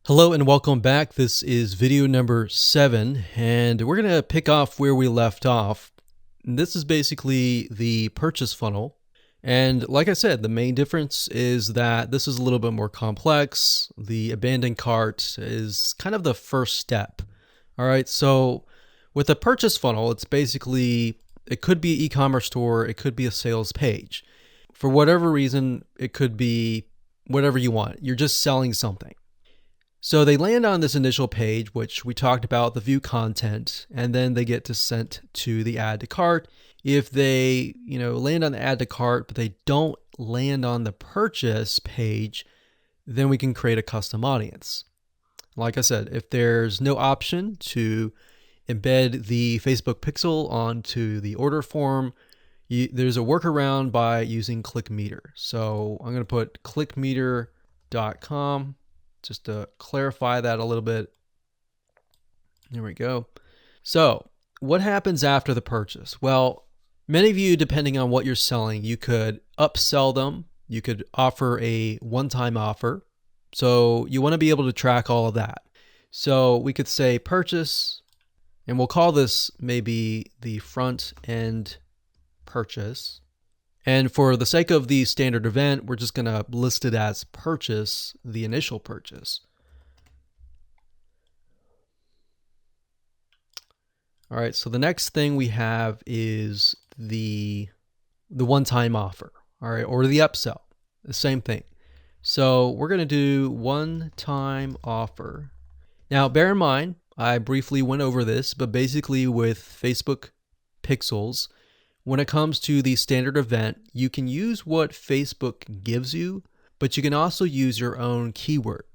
Hello and welcome back. This is video number 7, and we're going to pick off where we left off. This is basically the purchase funnel. And like I said, the main difference is that this is a little bit more complex. The abandoned cart is kind of the first step. All right, so with a purchase funnel, it's basically, it could be an e-commerce store, it could be a sales page. For whatever reason, it could be whatever you want. You're just selling something. So they land on this initial page, which we talked about, the view content, and then they get to sent to the add to cart. If they, land on the add to cart, but they don't land on the purchase page, then we can create a custom audience. Like I said, if there's no option to embed the Facebook pixel onto the order form, there's a workaround by using ClickMeter. So I'm going to put clickmeter.com. just to clarify that a little bit. There we go. So what happens after the purchase? Well, many of you, depending on what you're selling, you could upsell them. You could offer a one-time offer. So you want to be able to track all of that. So we could say purchase, and we'll call this maybe the front end purchase. And for the sake of the standard event, we're just going to list it as purchase, the initial purchase. All right, so the next thing we have is the one-time offer, all right, or the upsell, the same thing. So we're going to do one-time offer. Now, bear in mind, I briefly went over this, but basically with Facebook pixels, when it comes to the standard event, you can use what Facebook gives you, but you can also use your own keyword.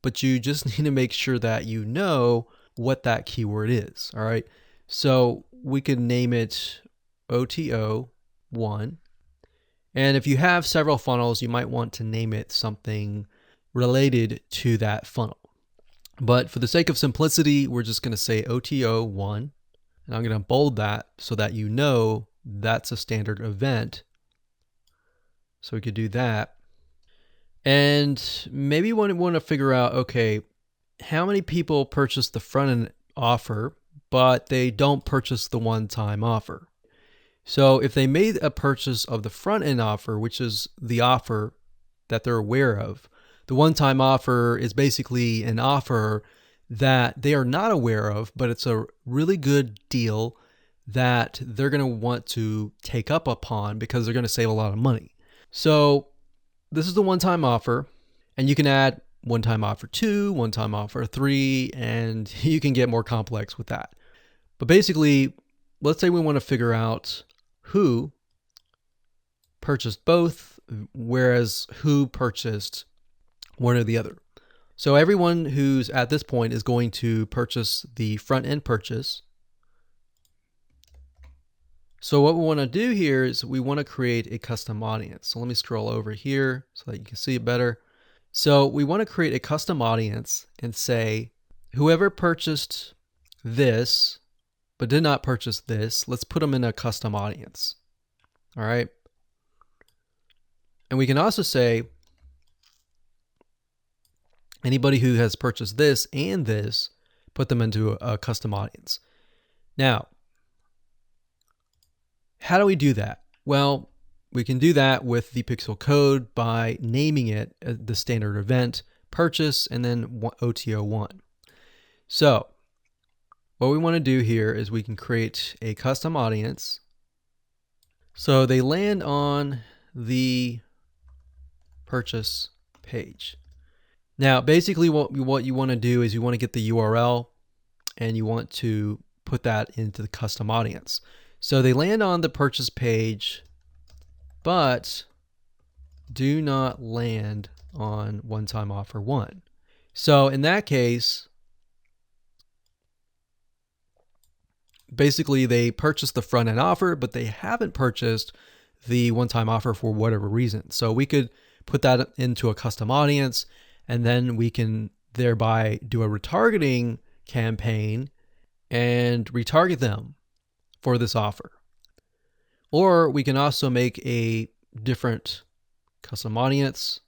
But you just need to make sure that you know what that keyword is, all right? So we could name it OTO1. And if you have several funnels, you might want to name it something related to that funnel. But for the sake of simplicity, we're just going to say OTO1. And I'm going to bold that so that you know that's a standard event. So we could do that. And maybe we want to figure out, okay, how many people purchase the front end offer, but they don't purchase the one-time offer. So if they made a purchase of the front end offer, which is the offer that they're aware of, the one-time offer is basically an offer that they are not aware of, but it's a really good deal that they're going to want to take up upon because they're going to save a lot of money. So this is the one-time offer, and you can add one-time offer 2, one-time offer 3, and you can get more complex with that. But basically, let's say we want to figure out who purchased both, whereas who purchased one or the other. So everyone who's at this point is going to purchase the front-end purchase. So what we want to do here is we want to create a custom audience. So let me scroll over here so that you can see it better. So we want to create a custom audience and say, whoever purchased this, but did not purchase this, let's put them in a custom audience. All right. And we can also say, anybody who has purchased this and this, put them into a custom audience. Now, how do we do that? Well, we can do that with the pixel code by naming it the standard event purchase and then OTO1. So what we want to do here is we can create a custom audience. So they land on the purchase page. Now, basically what you want to do is you want to get the URL and you want to put that into the custom audience. So they land on the purchase page, but do not land on one-time offer 1. So in that case, basically they purchased the front end offer, but they haven't purchased the one-time offer for whatever reason. So we could put that into a custom audience, and then we can thereby do a retargeting campaign and retarget them for this offer. Or we can also make a different custom audience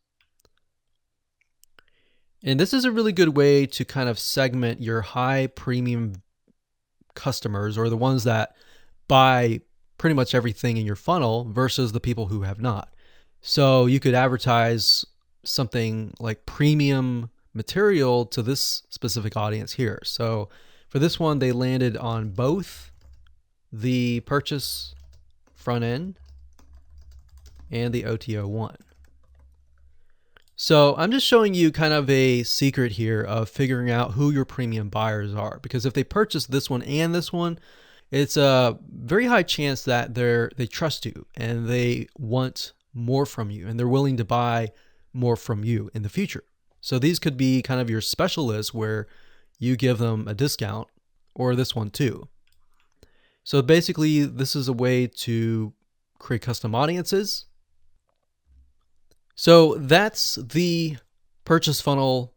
And this is a really good way to kind of segment your high premium customers, or the ones that buy pretty much everything in your funnel, versus the people who have not. So you could advertise something like premium material to this specific audience here. So for this one, they landed on both the purchase front end and the OTO one. So I'm just showing you kind of a secret here of figuring out who your premium buyers are, because if they purchase this one and this one, it's a very high chance that they trust you and they want more from you and they're willing to buy more from you in the future. So these could be kind of your specialists where you give them a discount, or this one too. So basically, this is a way to create custom audiences. So that's the purchase funnel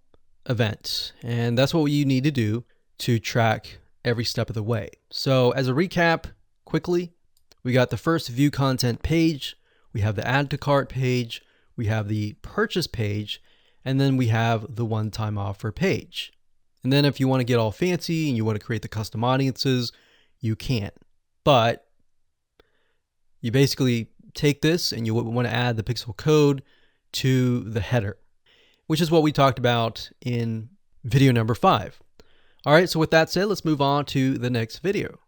event, and that's what you need to do to track every step of the way. So as a recap, quickly, we got the first view content page, we have the add to cart page, we have the purchase page, and then we have the one-time offer page. And then if you want to get all fancy and you want to create the custom audiences, you can. But you basically take this and you want to add the pixel code to the header, which is what we talked about in video number 5. All right, so with that said, let's move on to the next video.